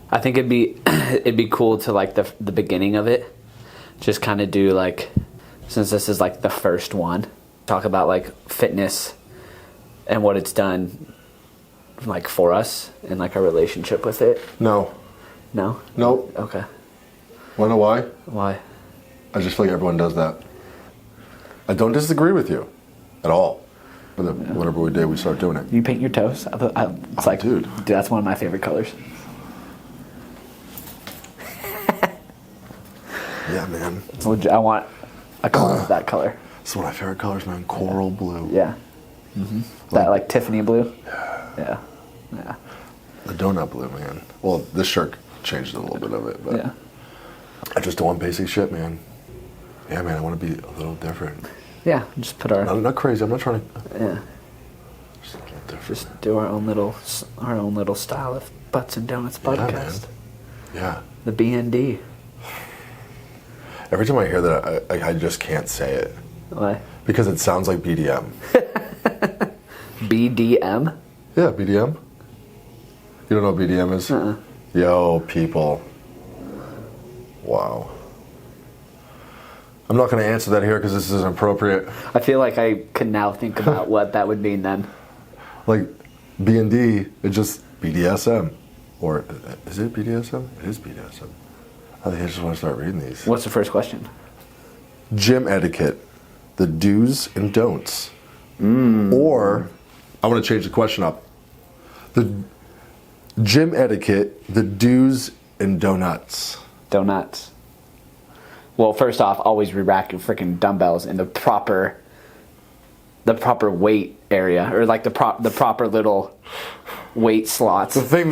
I think it'd be cool to like the beginning of it, just kind of do like, since this is like the first one, talk about like fitness and what it's done like for us and like our relationship with it. No. Nope. Okay. Wanna know why? Why? I just feel like everyone does that. I don't disagree with you at all. But then whatever we did, we start doing it. You paint your toes. It's like, dude, that's one of my favorite colors. Yeah, man. I want a color of that color. It's one of my favorite colors, man. Coral blue. Yeah. Mm-hmm. That like Tiffany blue. Yeah. The donut blue, man. Well, this shirt changed a little bit of it, but yeah. I just don't want basic shit, man. Yeah, man. I want to be a little different. Yeah. Just put our. Not crazy. I'm not trying to. Yeah. Just a little different. Just do our own little style of Butts and Donuts podcast. Yeah. The BND. Every time I hear that, I just can't say it. Why? Because it sounds like BDM. BDM? Yeah, BDM. You don't know what BDM is? Yo, people. Wow. I'm not going to answer that here because this is inappropriate. I feel like I can now think about what that would mean then. Like, BND, it's just BDSM. Or, is it BDSM? It is BDSM. I think I just want to start reading these. What's the first question? Gym etiquette. The do's and don'ts. Or, I want to change the question up. The gym etiquette, the do's and donuts. Donuts. Well, first off, always re-rack your freaking dumbbells in the proper weight area, or like the proper little weight slots. Man,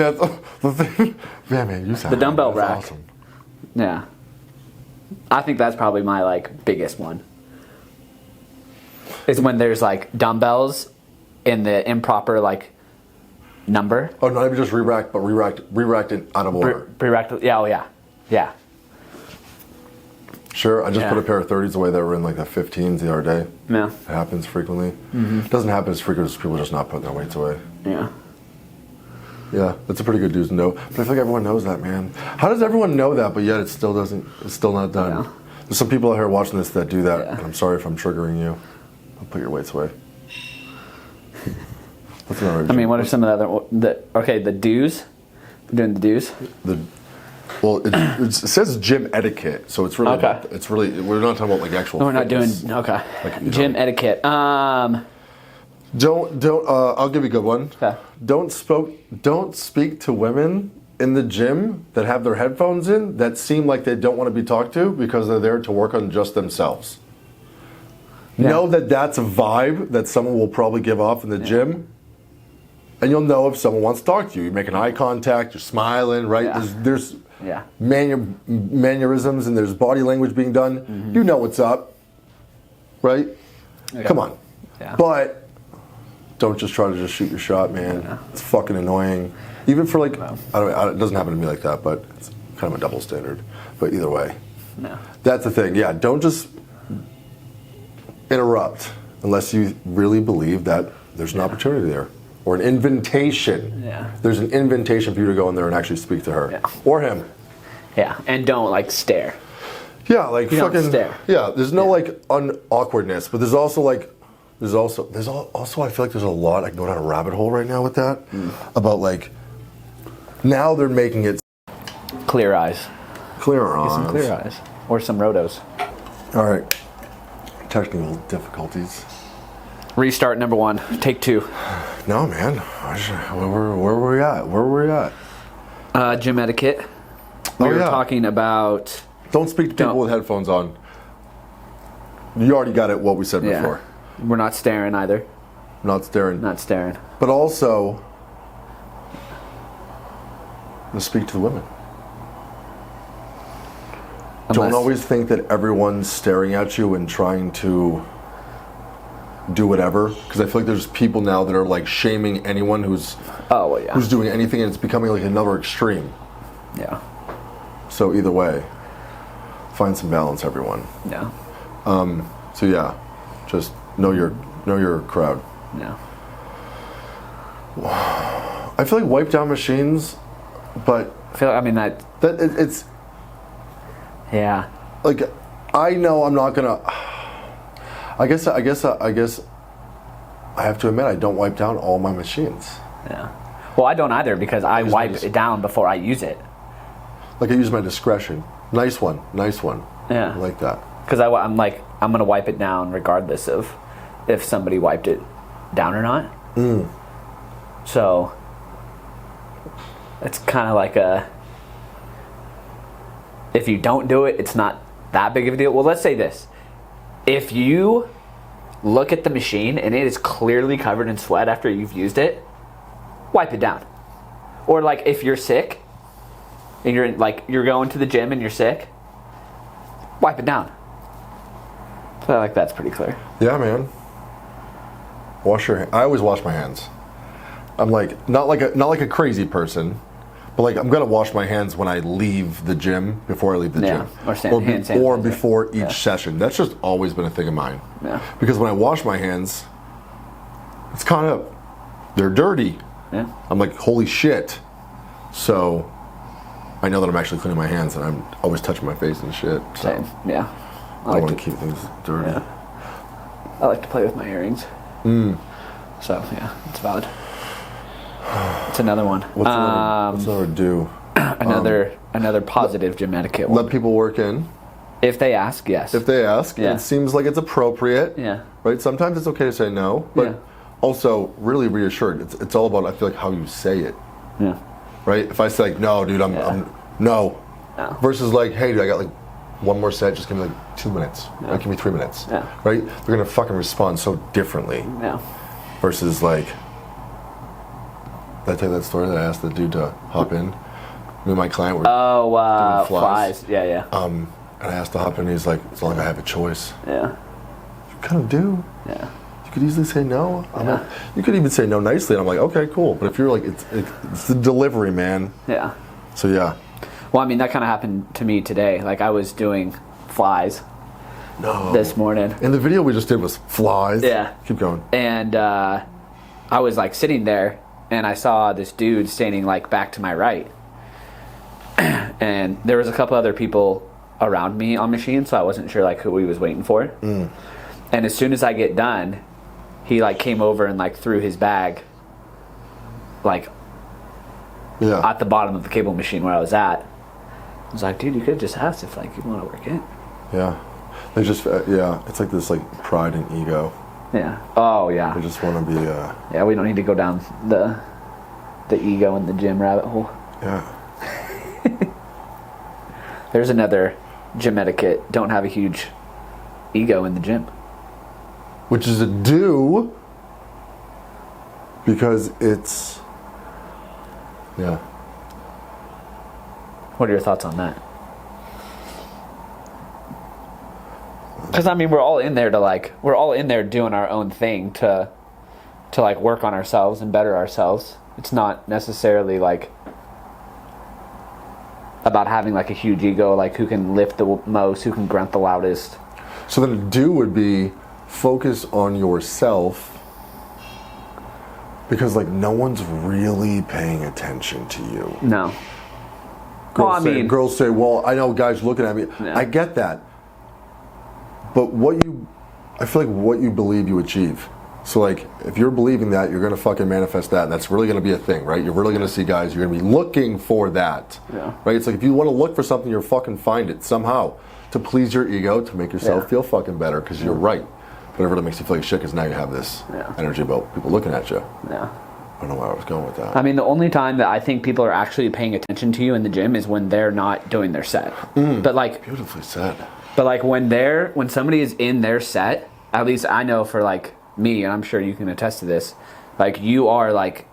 you sound the dumbbell rack. Awesome. Yeah, I think that's probably my like biggest one. Is when there's like dumbbells in the improper like number. Oh, not even just re-racked, but re-racked it out of order. Re-racked. Yeah. Oh yeah. Yeah. Sure, I just put a pair of 30s away that were in like the 15s the other day. Yeah. It happens frequently. It doesn't happen as frequently as people just not putting their weights away. Yeah. Yeah, that's a pretty good do's and know. But I feel like everyone knows that, man. How does everyone know that, but yet it's still not done? Yeah. There's some people out here watching this that do that, and I'm sorry if I'm triggering you. I'll put your weights away. That's another. I mean, what are some of the other... the do's? We're doing the do's? Well, it says gym etiquette, so it's really we're not talking about like actual. No, we're not fitness. doing like, gym etiquette. Don't. I'll give you a good one. Okay. Don't speak to women in the gym that have their headphones in that seem like they don't want to be talked to because they're there to work on just themselves. Yeah. Know that that's a vibe that someone will probably give off in the gym. And you'll know if someone wants to talk to you. You're making eye contact, you're smiling, right? Yeah. There's mannerisms and there's body language being done. Mm-hmm. You know what's up, right? Yeah. Come on. Yeah. But don't just try to just shoot your shot, man. Yeah. It's fucking annoying. Even for like, it doesn't happen to me like that, but it's kind of a double standard. But either way, that's the thing. Yeah, don't just interrupt unless you really believe that there's an opportunity there. Or an invitation. Yeah. There's an invitation for you to go in there and actually speak to her. Yeah. Or him. Yeah, and don't like stare. Yeah, like you fucking don't stare. Yeah, there's no like awkwardness, but there's also I feel like there's a lot, I can go down a rabbit hole right now with that. About like now they're making it clear eyes. Clear eyes. Get some clear eyes. Or some rotos. All right. Technical difficulties. Restart number 1. Take 2. No, man. Where were we at? Where were we at? Gym etiquette. We were talking about... Don't speak to people with headphones on. You already got it, what we said before. We're not staring either. Not staring. Not staring. But also, let's speak to the women. Don't always think that everyone's staring at you and trying to do whatever, because I feel like there's people now that are like shaming anyone who's doing anything, and it's becoming like another extreme. Yeah. So either way, find some balance, everyone. Yeah. So yeah, just know your crowd. Yeah. I feel like wipe down machines But I feel. I mean it's Yeah. like, I know I'm not gonna. I guess I have to admit I don't wipe down all my machines. Yeah. Well, I don't either because I wipe it down before I use it. Like, I use my discretion. Nice one. Yeah. I like that. Because I'm like, I'm gonna wipe it down regardless of if somebody wiped it down or not. So it's kind of like if you don't do it, it's not that big of a deal. Well, let's say this: if you look at the machine and it is clearly covered in sweat after you've used it, wipe it down. Or like if you're sick and you're going to the gym and you're sick, wipe it down. I feel like that's pretty clear. Yeah, man. I always wash my hands. I'm like not like a crazy person, but like I'm gonna wash my hands when I leave the gym, before I leave the gym, or before each session. That's just always been a thing of mine. Yeah. Because when I wash my hands, it's kind of, they're dirty. Yeah. I'm like, holy shit. So I know that I'm actually cleaning my hands, and I'm always touching my face and shit. So Same. Yeah. I don't want to keep things dirty. Yeah. I like to play with my earrings. So yeah, it's valid. It's another one. What's another do? Another positive gym etiquette one. Let people work in. If they ask, yes. If they ask, Yeah. it seems like it's appropriate. Yeah. Right? Sometimes it's okay to say no, but Yeah. also really reassured. It's all about, I feel like, how you say it. Yeah. Right? If I say like, no, dude, I'm no. No. Versus like, hey, dude, I got like one more set, just give me like 2 minutes. Yeah. Like, give me 3 minutes. Yeah. Right? They're gonna fucking respond so differently. Yeah. Versus like, did I tell you that story that I asked the dude to hop in? Me and my client were doing flies. Yeah. and I asked to hop in, and he's like, as long as I have a choice. Yeah. You kind of do. Yeah. You could easily say no. You could even say no nicely, and I'm like, okay, cool. But if you're like, it's the delivery, man. Yeah. So yeah. Well, I mean, that kind of happened to me today. Like, I was doing flies this morning. And the video we just did was flies. Yeah. Keep going. And I was like sitting there, and I saw this dude standing like back to my right. And there was a couple other people around me on machine, so I wasn't sure like who he was waiting for. And as soon as I get done, he like came over and like threw his bag like at the bottom of the cable machine where I was at. I was like, dude, you could have just asked if like you want to work it. Yeah. They just it's like this like pride and ego. Yeah. Oh yeah. They just want to be Yeah, we don't need to go down the ego in the gym rabbit hole. Yeah. There's another gym etiquette. Don't have a huge ego in the gym. Which is a do, because it's What are your thoughts on that? Because I mean, we're all in there doing our own thing to like work on ourselves and better ourselves. It's not necessarily like about having like a huge ego, like who can lift the most, who can grunt the loudest. So then a do would be focus on yourself, because like no one's really paying attention to you. No. Girls say, well, I know guys looking at me. Yeah. I get that. But I feel like what you believe you achieve. So like, if you're believing that, you're gonna fucking manifest that, and that's really gonna be a thing, right? You're really gonna see guys, you're gonna be looking for that. Yeah. Right? It's like, if you wanna look for something, you'll fucking find it somehow. To please your ego, to make yourself feel fucking better, because you're right. But it really makes you feel like shit, because now you have this energy about people looking at you. Yeah. I don't know where I was going with that. I mean, the only time that I think people are actually paying attention to you in the gym is when they're not doing their set. But like, beautifully said. But like when somebody is in their set, at least I know for like me, and I'm sure you can attest to this, like you are like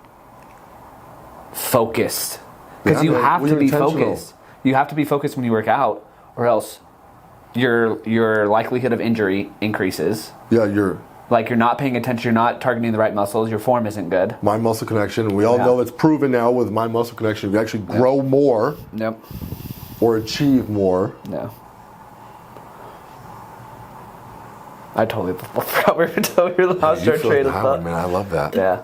focused, because you have to be focused. You have to be focused when you work out, or else your likelihood of injury increases. Yeah, you're not paying attention. You're not targeting the right muscles. Your form isn't good. Mind muscle connection. We all know it's proven now with mind muscle connection. You actually grow more. Yep. Or achieve more. No. I totally forgot we were lost our train of thought. Man, I love that. Yeah.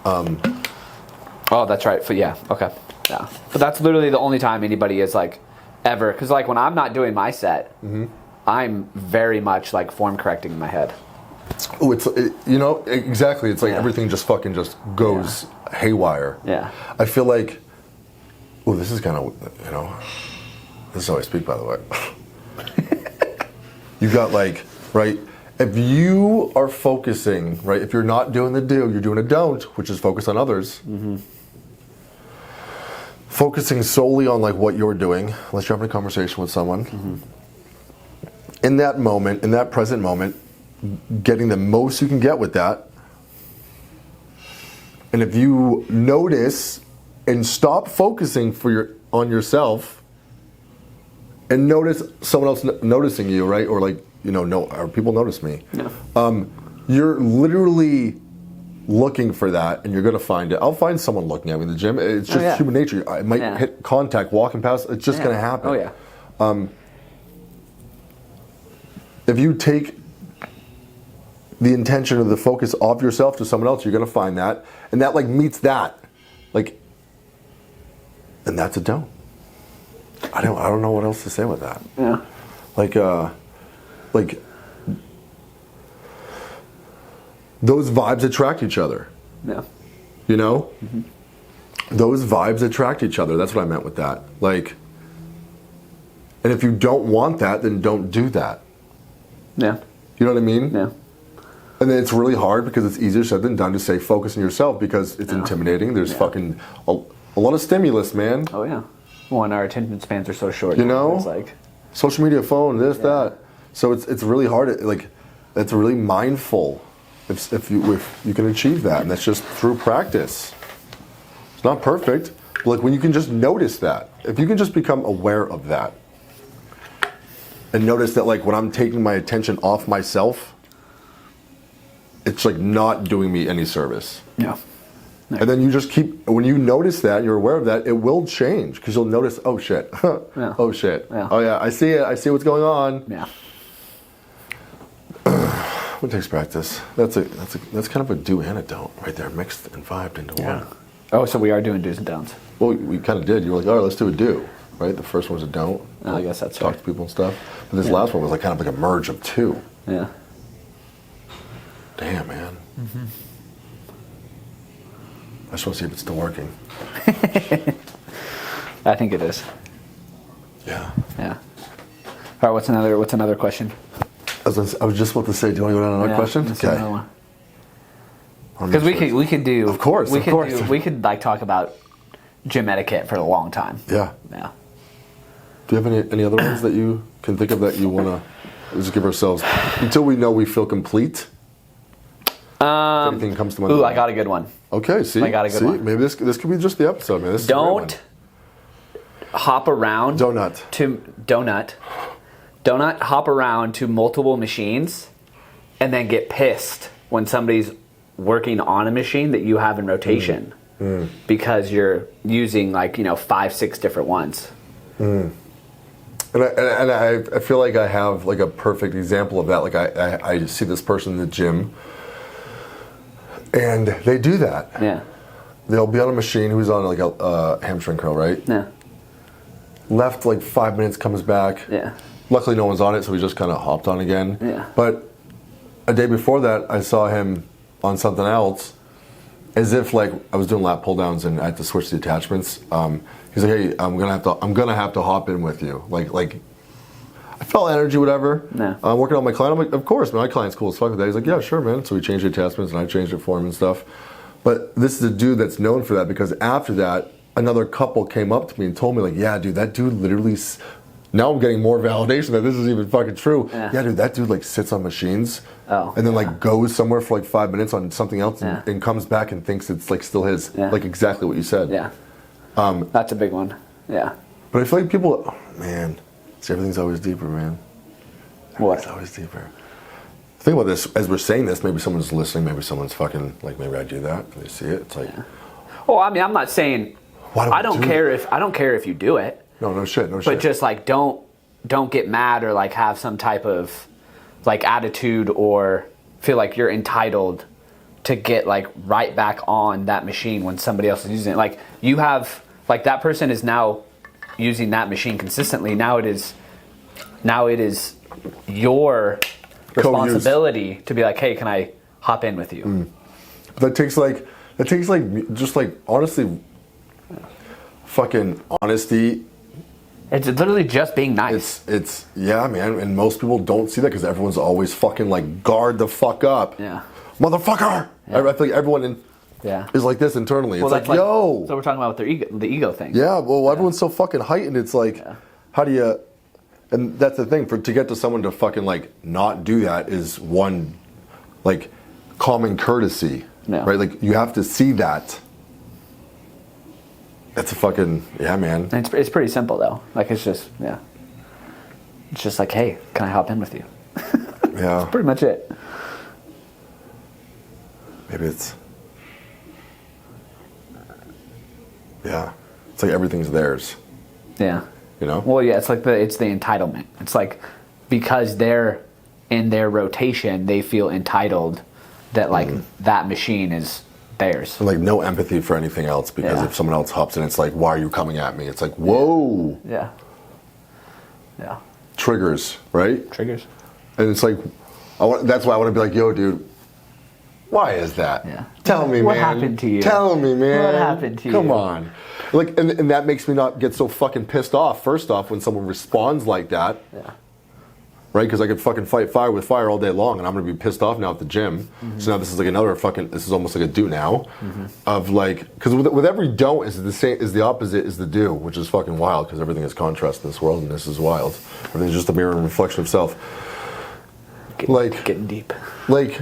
Oh, that's right. Yeah. Okay. Yeah. But that's literally the only time anybody is like ever, because like when I'm not doing my set, I'm very much like form correcting in my head. Oh, exactly. It's like everything just fucking just goes haywire. Yeah. I feel like, this is kind of, this is how I speak, by the way. You got like, right, if you are focusing, right, if you're not doing the do, you're doing a don't, which is focus on others. Focusing solely on like what you're doing, unless you're having a conversation with someone. In that moment, in that present moment, getting the most you can get with that. And if you notice and stop focusing on yourself and notice someone else noticing you, right? Or like, or people notice me. Yeah. You're literally looking for that, and you're going to find it. I'll find someone looking at me in the gym. It's just human nature. I might hit contact, walking past. It's just going to happen. Oh, yeah. If you take the intention of the focus off yourself to someone else, you're going to find that. And that like meets that. Like, and that's a don't. I don't know what else to say with that. Yeah. Like those vibes attract each other. Yeah. Those vibes attract each other. That's what I meant with that. Like, and if you don't want that, then don't do that. Yeah. You know what I mean? Yeah. And then it's really hard because it's easier said than done to say focus on yourself because it's intimidating. There's fucking a lot of stimulus, man. Oh, yeah. Well, and our attention spans are so short. It's like social media, phone, this, that. So it's really hard. It's really mindful if you can achieve that, and that's just through practice. It's not perfect, but like when you can just notice that, if you can just become aware of that, and notice that like when I'm taking my attention off myself, it's like not doing me any service. Yeah. And then you just keep, when you notice that, you're aware of that, it will change because you'll notice, oh shit, oh shit, oh yeah, I see it, I see what's going on. Yeah. It takes practice. That's kind of a do and a don't right there, mixed and vibed into one. Oh, so we are doing do's and don'ts. Well, we kind of did. You were like, all right, let's do a do. Right? The first one was a don't. I guess that's talk fair. to people and stuff. But this last one was like kind of like a merge of two. Yeah. Damn, man. I just want to see if it's still working. I think it is. Yeah. Yeah. All right. What's another question? I was just about to say, do you want to go down to another question? Okay. Because we could do. Of course. We could like talk about gym etiquette for a long time. Yeah. Yeah. Do you have any other ones that you can think of that you want to just give ourselves until we know we feel complete? If anything comes to mind. Ooh, I got a good one. Okay, see? I got a good one. Maybe this could be just the episode, man. This Don't hop around. Donut hop around to multiple machines and then get pissed when somebody's working on a machine that you have in rotation because you're using 5-6 different ones. And I feel like I have like a perfect example of that. Like I see this person in the gym and they do that. Yeah. They'll be on a machine who's on like a hamstring curl, right? Yeah. Left like 5 minutes, comes back. Yeah. Luckily no one's on it, so we just kind of hopped on again. Yeah. But a day before that, I saw him on something else, as if like I was doing lat pull downs and I had to switch the attachments. He's like, "Hey, I'm gonna have to hop in with you." Like I felt energy, whatever. Yeah. I'm working on my client. I'm like, "Of course, man. My client's cool as fuck with that." He's like, "Yeah, sure, man." So we changed the attachments and I changed it for him and stuff. But this is a dude that's known for that because after that, another couple came up to me and told me like, "Yeah, dude, that dude literally." Now I'm getting more validation that this is even fucking true. Yeah, dude, that dude like sits on machines and then like goes somewhere for like 5 minutes on something else and comes back and thinks it's like still his. Yeah. Like exactly what you said. Yeah. That's a big one. Yeah. But I feel like people, man, see, everything's always deeper, man. It's always deeper. Think about this as we're saying this. Maybe someone's listening. Maybe someone's fucking like. Maybe I do that. And they see it. It's like. Yeah. Well, I mean, I'm not saying. I don't care if you do it. No shit. But just like don't get mad or like have some type of like attitude or feel like you're entitled to get like right back on that machine when somebody else is using it. Like you have like that person is now using that machine consistently. Now it is your responsibility to be like, hey, can I hop in with you? That takes like just like honestly, fucking honesty. It's literally just being nice. It's yeah, man. And most people don't see that because everyone's always fucking like guard the fuck up. Yeah. Motherfucker. Yeah. I feel like everyone is like this internally. It's like, yo. So we're talking about the ego thing. Yeah, well, everyone's so fucking heightened. It's like, how do you? And that's the thing. To get to someone to fucking like not do that is one, like, common courtesy, right? Like you have to see that. That's a fucking man. It's pretty simple though. Like it's just It's just like, hey, can I hop in with you? Yeah. That's pretty much it. Maybe it's. Yeah. It's like everything's theirs. Yeah. You know? Well, yeah, it's the entitlement. It's like because they're in their rotation, they feel entitled that like that machine is theirs. And like no empathy for anything else because if someone else hops in, it's like, why are you coming at me? It's like, whoa. Yeah. Yeah. Triggers, right? Triggers. And it's like, that's why I want to be like, yo, dude, why is that? Yeah. Tell me, man. What happened to you? Tell me, man. What happened to you? Come on. Like, and that makes me not get so fucking pissed off, first off, when someone responds like that. Yeah. Right? Because I could fucking fight fire with fire all day long, and I'm going to be pissed off now at the gym. So now this is like another this is almost like a do now. Of like, because with every don't is the opposite is the do, which is fucking wild because everything is contrast in this world, and this is wild. Everything's just a mirror and reflection of self. Getting deep. Like,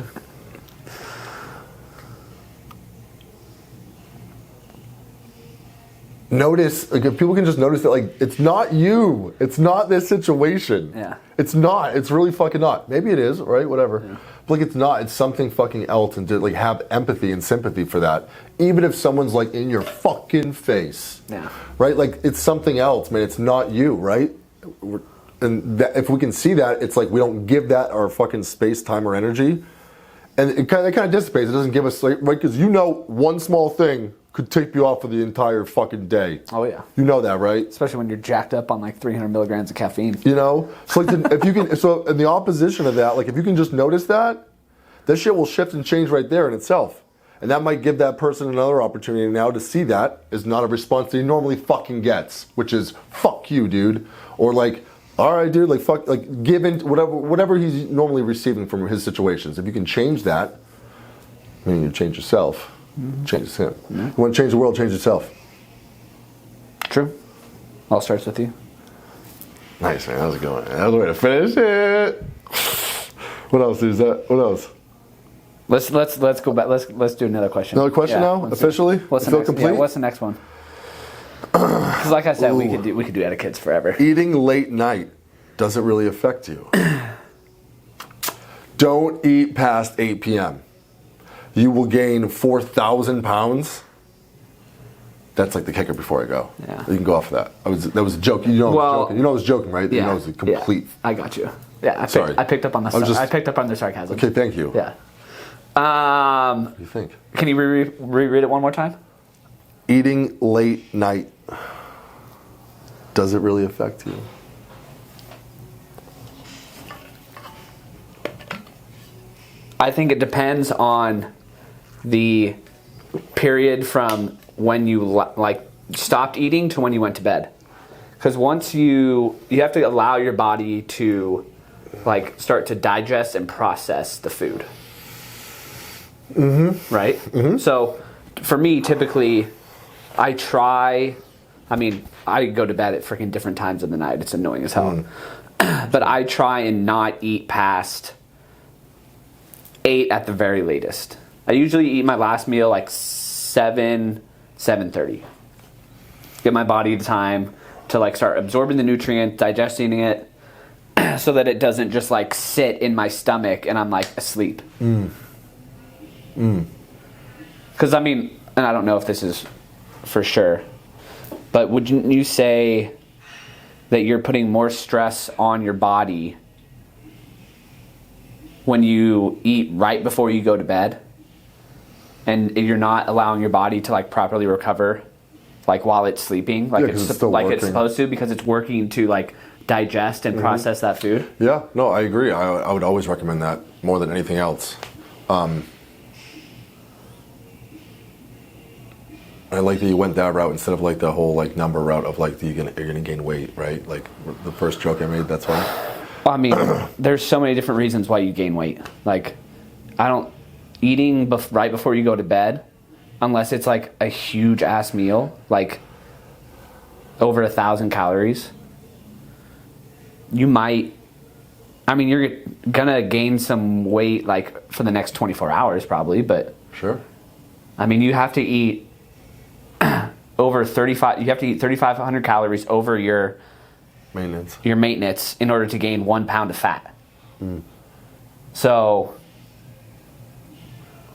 notice, like if people can just notice that, like, it's not you. It's not this situation. Yeah. It's not. It's really fucking not. Maybe it is, right? Whatever. Yeah. But like, it's not. It's something fucking else, and to like have empathy and sympathy for that, even if someone's like in your fucking face. Yeah. Right? Like, it's something else, man. It's not you, right? And that, if we can see that, it's like we don't give that our fucking space, time, or energy, and it kind of dissipates. It doesn't give us like, right? Because one small thing could take you off for the entire fucking day. Oh yeah. You know that, right? Especially when you're jacked up on like 300 milligrams of caffeine. You know? So like if you can, so in the opposition of that, like if you can just notice that shit will shift and change right there in itself. And that might give that person another opportunity now to see that is not a response that he normally fucking gets, which is, fuck you, dude. Or like, all right, dude, like fuck, like give in whatever he's normally receiving from his situations. If you can change that, I mean, you change yourself. Changes him. You want to change the world, change yourself. True. All starts with you. Nice, man. How's it going? That was the way to finish it. What else is that? What else? Let's go back. Let's do another question. Another question now? Officially? What's the feel next? complete? Yeah, what's the next one? Because like I said, we could do etiquettes forever. Eating late night, does it really affect you? Don't eat past 8 p.m. You will gain 4,000 pounds. That's like the kicker before I go. Yeah. You can go off of that. That was a joke. You know I was joking. You know I was joking, right? Yeah. You know it was a complete. Yeah, I got you. Yeah, I picked up on the I picked up on the sarcasm. Okay, thank you. Yeah. What do you think? Can you reread it one more time? Eating late night, does it really affect you? I think it depends on the period from when you like stopped eating to when you went to bed. Because once you have to allow your body to like start to digest and process the food. Right? So for me, typically, I go to bed at freaking different times of the night. It's annoying as hell. But I try and not eat past 8 at the very latest. I usually eat my last meal like 7:30. Give my body the time to like start absorbing the nutrient, digesting it, so that it doesn't just like sit in my stomach and I'm like asleep. Because I mean, and I don't know if this is for sure, but wouldn't you say that you're putting more stress on your body when you eat right before you go to bed and you're not allowing your body to like properly recover like while it's sleeping, like it's still like working. it's supposed to, because it's working to like digest and process that food. Yeah, no, I agree. I would always recommend that more than anything else. I like that you went that route instead of like the whole like number route of like you're gonna gain weight, right? Like the first joke I made. That's why. I mean, there's so many different reasons why you gain weight. Like, eating right before you go to bed, unless it's like a huge ass meal, like over 1,000 calories, you might. I mean, you're gonna gain some weight like for the next 24 hours probably, but Sure. I mean, you have to eat over 35. You have to eat 3,500 calories over your maintenance in order to gain 1 pound of fat. So,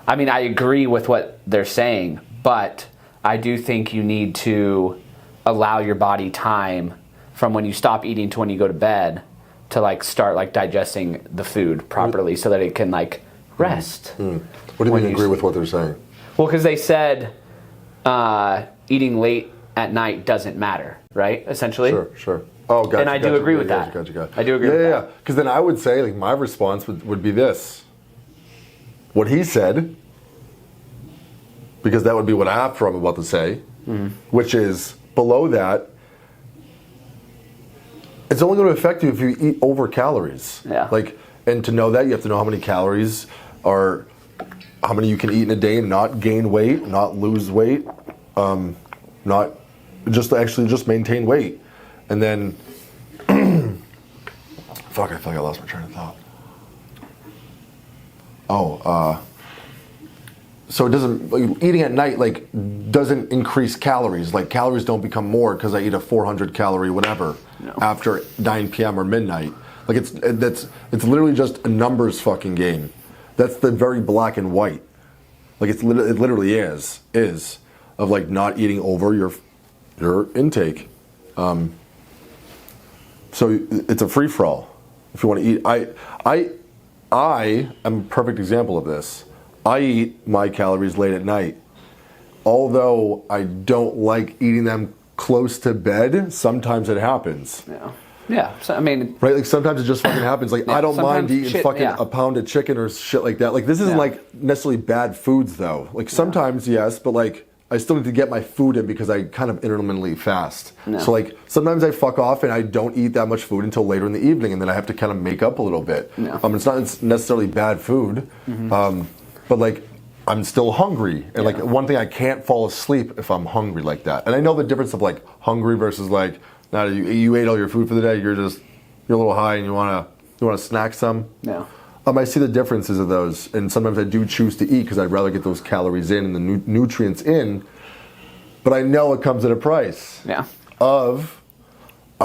I mean, I agree with what they're saying, but I do think you need to allow your body time from when you stop eating to when you go to bed to like start like digesting the food properly so that it can like rest. What do you mean agree with what they're saying? Well, because they said eating late at night doesn't matter, right? Essentially. Sure. Oh, gotcha. And I do agree with that. Gotcha. I do agree with that. Yeah. Because then I would say, like, my response would be this. What he said, because that would be what after I'm about to say, which is below that, it's only going to affect you if you eat over calories. Yeah. Like, and to know that, you have to know how many calories are, how many you can eat in a day and not gain weight, not lose weight, not just maintain weight. And then, fuck, I feel like I lost my train of thought. So it doesn't, like, eating at night, like, doesn't increase calories. Like, calories don't become more because I eat a 400 calorie whatever after 9 p.m. or midnight. Like, it's literally just a numbers fucking game. That's the very black and white. Like, it literally is of, like, not eating over your intake. So it's a free-for-all. If you want to eat, I am a perfect example of this. I eat my calories late at night. Although I don't like eating them close to bed, sometimes it happens. Yeah. So, I mean, right? Like sometimes it just fucking happens. Like I don't mind eating a pound of chicken or shit like that. Like this isn't like necessarily bad foods though. Like sometimes yes, but like I still need to get my food in because I kind of intermittently fast. So like sometimes I fuck off and I don't eat that much food until later in the evening, and then I have to kind of make up a little bit. It's not necessarily bad food, but like I'm still hungry, and like one thing I can't fall asleep if I'm hungry like that. And I know the difference of like hungry versus like now you ate all your food for the day, you're a little high and you wanna snack some. I see the differences of those, and sometimes I do choose to eat because I'd rather get those calories in and the nutrients in, but I know it comes at a price. I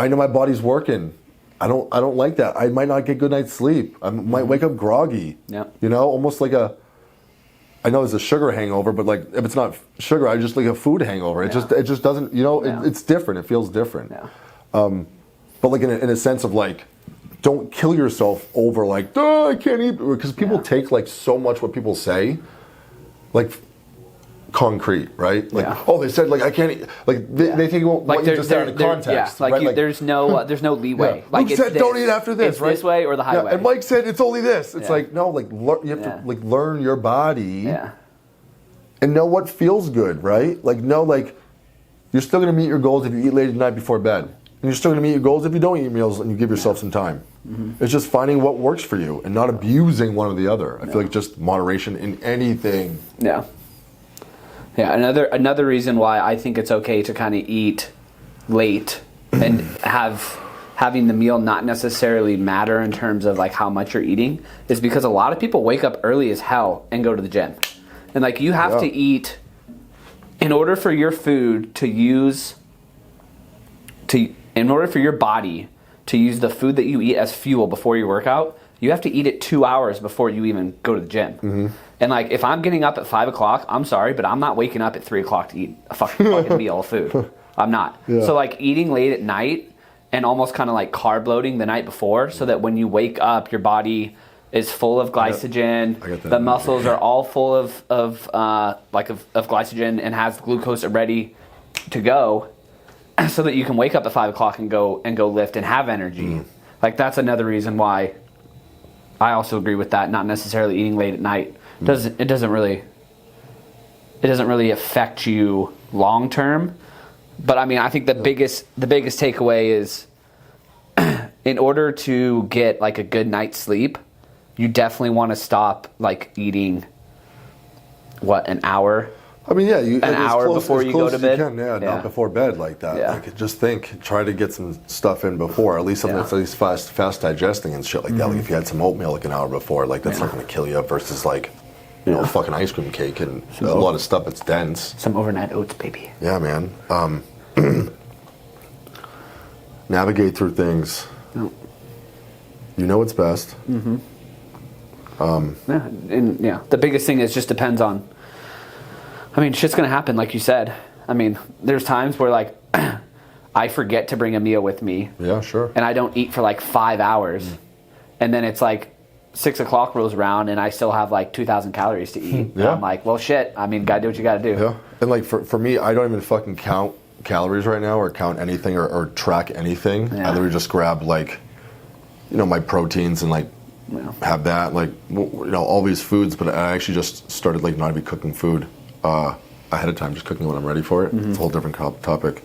know my body's working. I don't like that. I might not get good night's sleep. I might wake up groggy. You know, almost like I know it's a sugar hangover, but like if it's not sugar, I just like a food hangover. It just doesn't. You know, it's different. It feels different. But like in a sense of like, don't kill yourself over like, I can't eat, because people take like so much what people say, like concrete, right? Like, oh, they said like I can't eat. Like they think what you just said out of context. Like, right? there's no leeway. Like Luke said, don't eat after this, it's right? this way or the highway. And Mike said it's only this. It's like no, like you have to like learn your body, and know what feels good, right? Like like you're still gonna meet your goals if you eat late at night before bed, and you're still gonna meet your goals if you don't eat meals and you give yourself some time. It's just finding what works for you and not abusing one or the other. I feel like just moderation in anything. Another reason why I think it's okay to kind of eat late and having the meal not necessarily matter in terms of like how much you're eating is because a lot of people wake up early as hell and go to the gym, and like you have to eat in order for your food in order for your body to use the food that you eat as fuel before your workout. You have to eat it 2 hours before you even go to the gym. And like, if I'm getting up at 5 o'clock, I'm sorry, but I'm not waking up at 3 o'clock to eat a fucking meal of food. I'm not. So like eating late at night and almost kind of like carb loading the night before so that when you wake up, your body is full of glycogen. The muscles are all full of glycogen and has glucose already to go, so that you can wake up at 5 o'clock and go lift and have energy. Like that's another reason why I also agree with that. Not necessarily eating late at night doesn't really affect you long term. But I mean, I think the biggest takeaway is, in order to get like a good night's sleep, you definitely want to stop like eating. What, an hour? I mean, yeah, an hour before you go to bed. Not before bed like that. Yeah. Like, just try to get some stuff in before, at least something that's at least fast digesting and shit like that. Like if you had some oatmeal like an hour before, like that's not going to kill you versus like, you know, fucking ice cream cake and a lot of stuff that's dense. Some overnight oats, baby. Yeah, man. Navigate through things. You know what's best. The biggest thing is just depends on. I mean, shit's gonna happen, like you said. I mean, there's times where like I forget to bring a meal with me. Yeah, sure. And I don't eat for like 5 hours, and then it's like 6 o'clock rolls around, and I still have like 2,000 calories to eat. Yeah. I'm like, well, shit. I mean, gotta do what you gotta do. Yeah. And like for me, I don't even fucking count calories right now, or count anything, or track anything. Yeah. I literally just grab like, you know, my proteins and like have that, like, you know, all these foods. But I actually just started like not even cooking food ahead of time, just cooking when I'm ready for it. It's a whole different topic.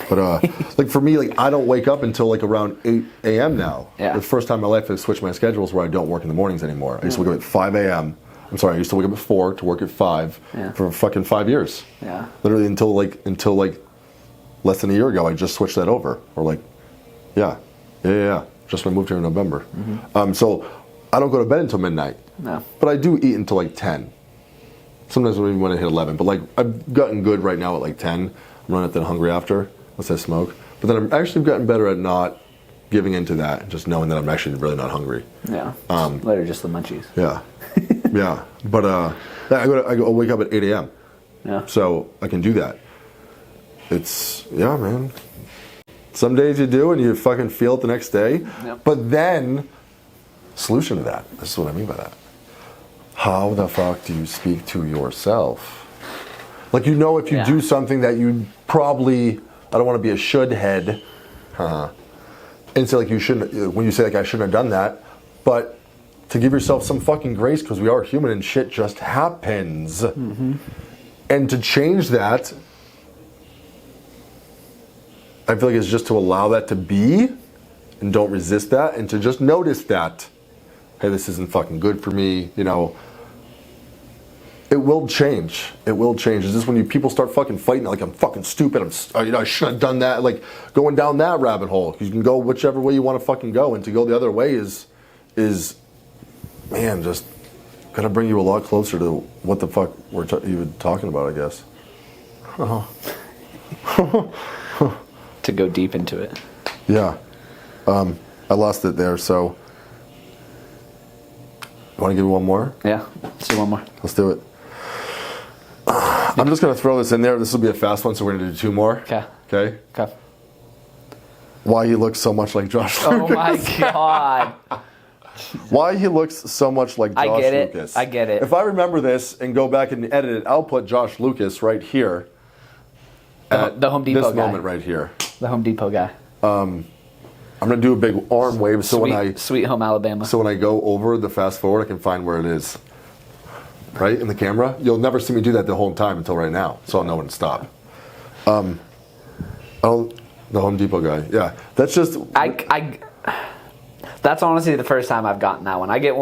But like for me, like I don't wake up until like around 8 a.m. now. Yeah. The first time in my life I switched my schedules where I don't work in the mornings anymore. I used to wake up at 5 a.m. I'm sorry, I used to wake up at 4 to work at 5 for fucking 5 years. Yeah. Literally until like less than a year ago, I just switched that over. Or like, just when I moved here in November. So I don't go to bed until midnight. No. But I do eat until like 10. Sometimes I even want to hit 11. But like I've gotten good right now at like 10. I'm running that hungry after, unless I smoke. But then I'm actually gotten better at not giving into that, and just knowing that I'm actually really not hungry. Yeah. Later, just the munchies. Yeah. Yeah. But I wake up at 8 a.m. Yeah. So I can do that. It's, man. Some days you do and you fucking feel it the next day. Yep. But then, solution to that. This is what I mean by that. How the fuck do you speak to yourself? Like, you know, if you do something that you probably, I don't want to be a should head, and say like you shouldn't, when you say like I shouldn't have done that, but to give yourself some fucking grace, because we are human and shit just happens. And to change that, I feel like it's just to allow that to be and don't resist that, and to just notice that, hey, this isn't fucking good for me, you know. It will change. It will change. It's just when people start fucking fighting, like I'm fucking stupid. I shouldn't have done that. Like going down that rabbit hole. You can go whichever way you want to fucking go, and to go the other way is, man, just gonna bring you a lot closer to what the fuck you were talking about, I guess. To go deep into it. Yeah. I lost it there, so. You want to give me one more? Yeah. Let's do one more. Let's do it. I'm just going to throw this in there. This will be a fast one, so we're going to do 2 more. Okay. Okay? Okay. Why he looks so much like Josh Lucas. Oh my God. Why he looks so much like Josh Lucas. I get it. If I remember this and go back and edit it, I'll put Josh Lucas right here. The Home Depot this guy. moment right here. The Home Depot guy. I'm going to do a big arm wave Sweet Home Alabama. So when I go over the fast forward, I can find where it is. Right? In the camera. You'll never see me do that the whole time until right now. So I'll know when to stop. The Home Depot guy. Yeah. That's just... That's honestly the first time I've gotten that one. I get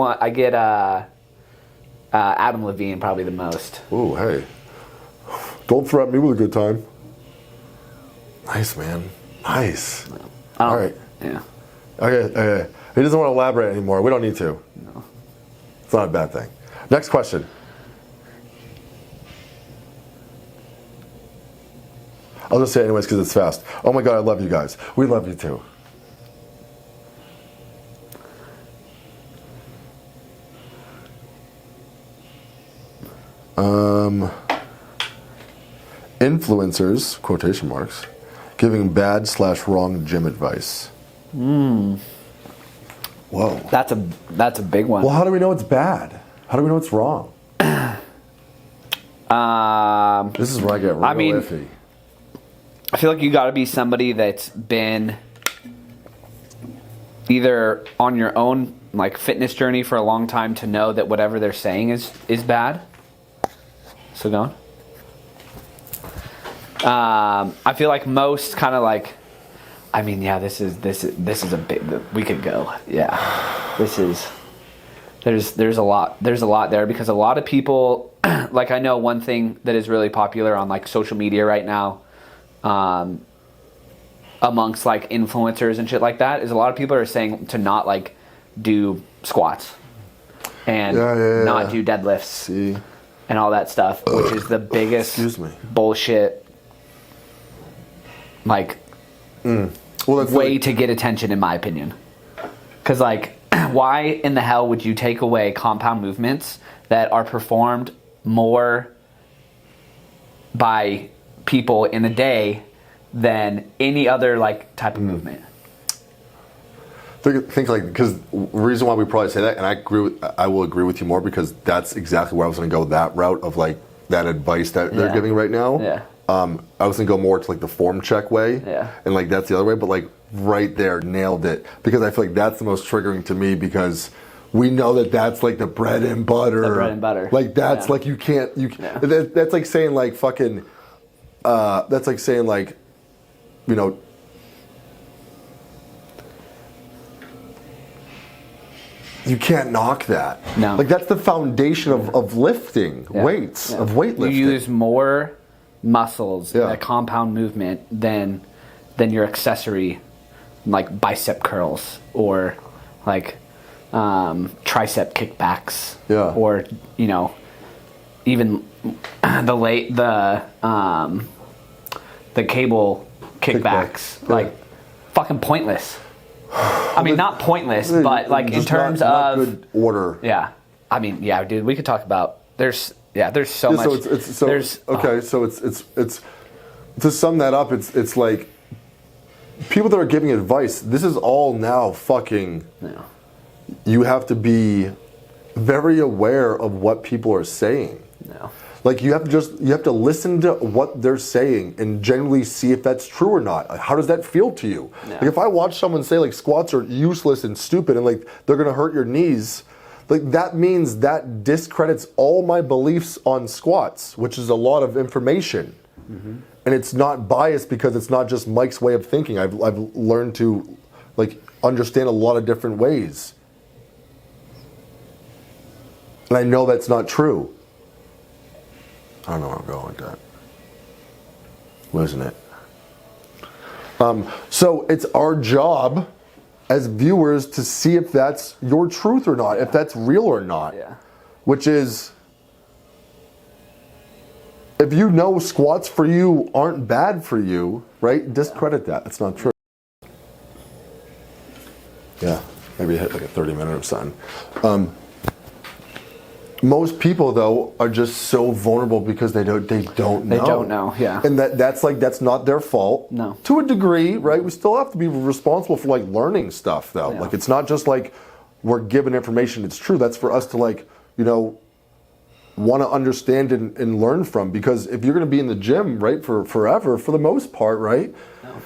Adam Levine probably the most. Ooh, hey. Don't threaten me with a good time. Nice, man. Nice. All right. Yeah. Okay. He doesn't want to elaborate anymore. We don't need to. No. It's not a bad thing. Next question. I'll just say it anyways because it's fast. Oh my God, I love you guys. We love you too. Influencers, quotation marks, giving bad/wrong gym advice. Whoa. That's a big one. Well, how do we know it's bad? How do we know it's wrong? This is where I get real iffy. I feel like you got to be somebody that's been either on your own like fitness journey for a long time to know that whatever they're saying is bad. So go on. I feel like most kind of like, I mean, yeah, this is a big. We could go. Yeah, this is. There's a lot there because a lot of people, like I know one thing that is really popular on like social media right now, amongst like influencers and shit like that, is a lot of people are saying to not like do squats and not do deadlifts and all that stuff, which is the biggest bullshit like way to get attention, in my opinion. Because like, why in the hell would you take away compound movements that are performed more by people in a day than any other like type of movement? Think like, because the reason why we probably say that, and I will agree with you more, because that's exactly where I was going to go, that route of like that advice that they're giving right now. Yeah. I was going to go more to like the form check way. Yeah. And like that's the other way, but like right there, nailed it. Because I feel like that's the most triggering to me, because we know that that's like the bread and butter. The bread and butter. Like that's like you can't. That's like saying like fucking. That's like saying like, you know. You can't knock that. No. Like that's the foundation of lifting weights, of weightlifting. You use more muscles in a compound movement than your accessory, like bicep curls or like tricep kickbacks. Yeah. Or you know, even the cable kickbacks. Like fucking pointless. I mean, not pointless, but like in terms of good order. Yeah, I mean, yeah, dude. We could talk about there's so much. So it's to sum that up. It's like people that are giving advice. This is all now fucking. No. You have to be very aware of what people are saying. No. Like you have to listen to what they're saying and generally see if that's true or not. Like, how does that feel to you? No. Like if I watch someone say like squats are useless and stupid and like they're gonna hurt your knees, like that means that discredits all my beliefs on squats, which is a lot of information. Mm-hmm. And it's not biased because it's not just Mike's way of thinking. I've learned to like understand a lot of different ways. And I know that's not true. I don't know where I'm going with that. Losing it. So it's our job as viewers to see if that's your truth or not, if that's real or not. Yeah. Which is, if you know squats for you aren't bad for you, right? Discredit that. That's not true. Yeah, maybe hit like a 30-minute or something. Most people though are just so vulnerable because they don't know. They don't know, yeah. And that's not their fault. No. To a degree, right? We still have to be responsible for like learning stuff though. Yeah. Like it's not just like we're given information it's true. That's for us to like, you know, want to understand and learn from, because if you're going to be in the gym, right, for forever, for the most part, right? No.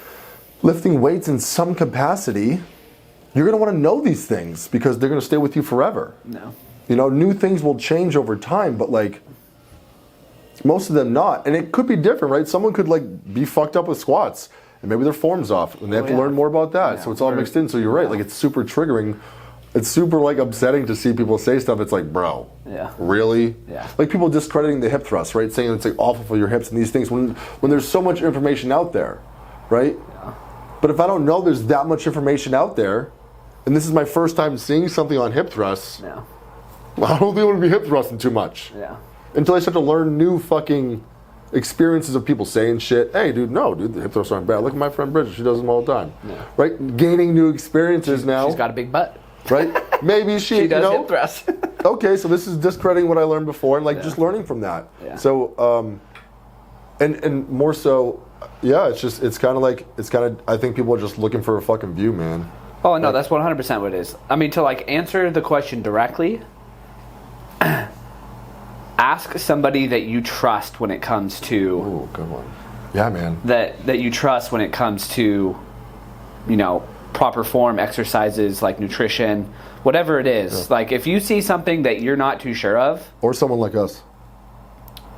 Lifting weights in some capacity, you're going to want to know these things because they're going to stay with you forever. No. You know, new things will change over time, but like most of them not. And it could be different, right? Someone could like be fucked up with squats and maybe their form's off and they have to learn more about that. Yeah. So it's all mixed in. So you're right. Like it's super triggering. It's super like upsetting to see people say stuff. It's like, bro, really? Yeah. Like people discrediting the hip thrust, right? Saying it's like awful for your hips and these things when there's so much information out there, right? Yeah. But if I don't know there's that much information out there, and this is my first time seeing something on hip thrusts, I don't think I'm going to be hip thrusting too much. Yeah. Until I start to learn new fucking experiences of people saying shit. Hey, dude, no, dude, the hip thrusts aren't bad. Look at my friend Bridget. She does them all the time. Yeah. Right? Gaining new experiences now. She's got a big butt. Right? Maybe she does hip thrusts. Okay, so this is discrediting what I learned before and like just learning from that. Yeah. So, and more so, yeah, it's kind of, I think people are just looking for a fucking view, man. Oh, no, that's 100% what it is. I mean, to like answer the question directly, ask somebody that you trust when it comes to Ooh, good one. Yeah, man. That you trust when it comes to, you know, proper form, exercises, like nutrition, whatever it is. Yeah. Like if you see something that you're not too sure of, or someone like us.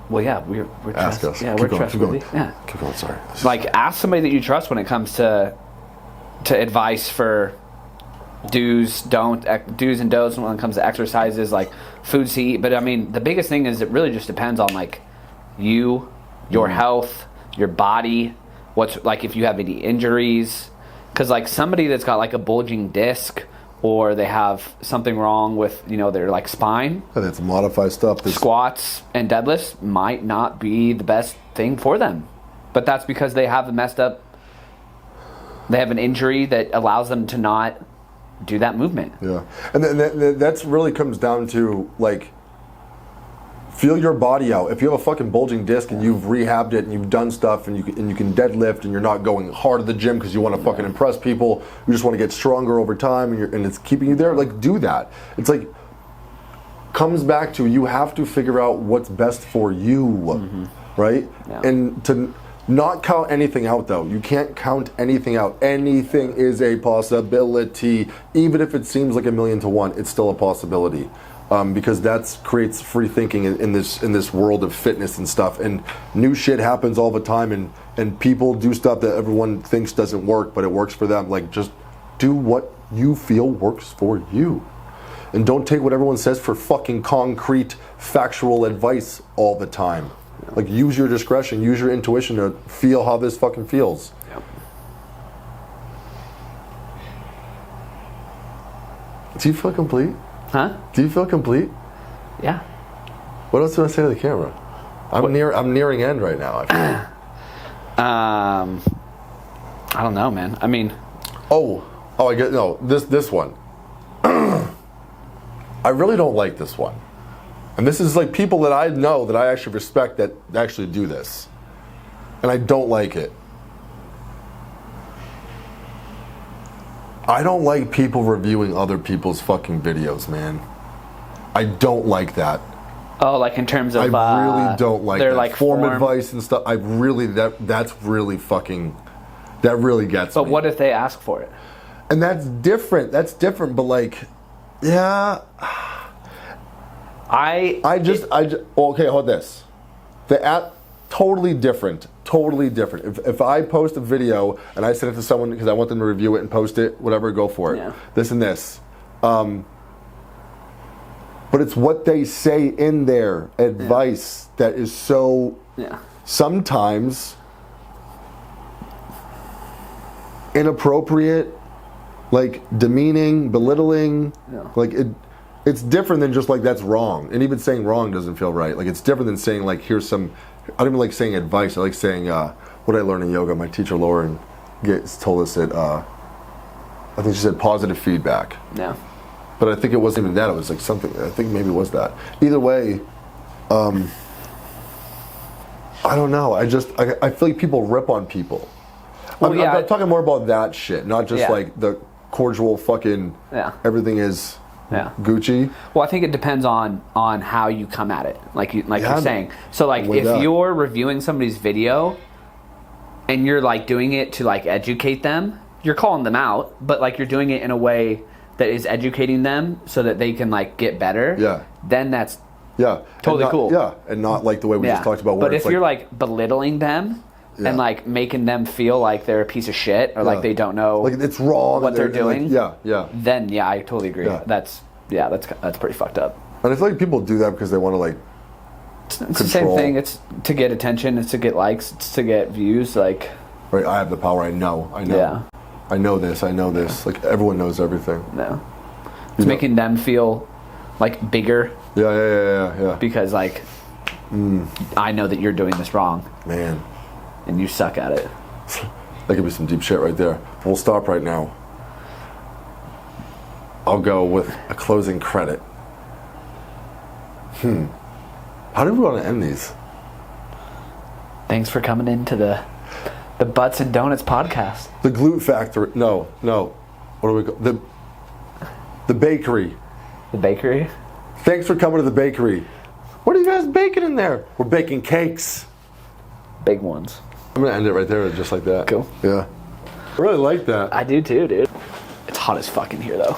Well, yeah, we're ask us. Yeah, keep we're going, trustworthy. Keep going. Yeah, keep going. Sorry. Like ask somebody that you trust when it comes to advice for do's and don'ts when it comes to exercises, like foods to eat. But I mean, the biggest thing is it really just depends on like you, your health, your body, what's like if you have any injuries, because like somebody that's got like a bulging disc or they have something wrong with, you know, their like spine, and it's modified stuff. Squats and deadlifts might not be the best thing for them, but that's because they have they have an injury that allows them to not do that movement. Yeah, and that's really comes down to like, feel your body out. If you have a fucking bulging disc and you've rehabbed it and you've done stuff and you can deadlift and you're not going hard at the gym because you want to fucking impress people, you just want to get stronger over time and it's keeping you there, like do that. It's like comes back to you have to figure out what's best for you, right? Yeah. And to not count anything out though. You can't count anything out. Anything is a possibility. Even if it seems like 1,000,000 to 1, it's still a possibility. Because that creates free thinking in this world of fitness and stuff, and new shit happens all the time, and people do stuff that everyone thinks doesn't work, but it works for them. Like just do what you feel works for you, and don't take what everyone says for fucking concrete, factual advice all the time. Like use your discretion, use your intuition to feel how this fucking feels. Yep. Do you feel complete? Huh? Do you feel complete? Yeah. What else do I say to the camera? I'm nearing end right now. I feel. I don't know, man. I mean. I get this one. I really don't like this one, and this is like people that I know that I actually respect that actually do this, and I don't like it. I don't like people reviewing other people's fucking videos, man. I don't like that. Oh, like in terms of I really don't like their that. like form advice and stuff. That's really fucking, that really gets me. But what if they ask for it? And that's different. But like, yeah. Okay, hold this. The app, totally different. If I post a video and I send it to someone because I want them to review it and post it, whatever, go for it. Yeah. This and this. But it's what they say in their advice that is so sometimes inappropriate, like demeaning, belittling. Like it's different than just like that's wrong. And even saying wrong doesn't feel right. Like it's different than saying like here's some. I don't even like saying advice. I like saying what I learned in yoga. My teacher Lauren told us that I think she said positive feedback. Yeah. But I think it wasn't even that. It was like something. I think maybe it was that. Either way, I don't know. I feel like people rip on people. Well, I'm talking more about that shit, not just like the cordial fucking. Yeah. Everything is. Yeah. Gucci. Well, I think it depends on how you come at it, like you're saying. So like if you're reviewing somebody's video and you're like doing it to like educate them, you're calling them out, but like you're doing it in a way that is educating them so that they can like get better. Yeah. Then that's totally cool. Yeah, and not like the way we just talked about. But if you're like belittling them. Yeah. And like making them feel like they're a piece of shit or like they don't know like it's wrong what they're doing. Like, Then I totally agree. Yeah. That's pretty fucked up. And I feel like people do that because they want to like. It's the same thing. It's to get attention. It's to get likes. It's to get views. Like. Right. I have the power. I know. Yeah. I know this. Like everyone knows everything. No. It's making them feel like bigger. Yeah. Because like, I know that you're doing this wrong. Man. And you suck at it. That could be some deep shit right there. We'll stop right now. I'll go with a closing credit. How do we want to end these? Thanks for coming into the Butts and Donuts podcast. The Glute Factory. No. What do we call the bakery? The bakery? Thanks for coming to the bakery. What are you guys baking in there? We're baking cakes. Big ones. I'm gonna end it right there, just like that. Cool. Yeah. I really like that. I do too, dude. It's hot as fuck in here though.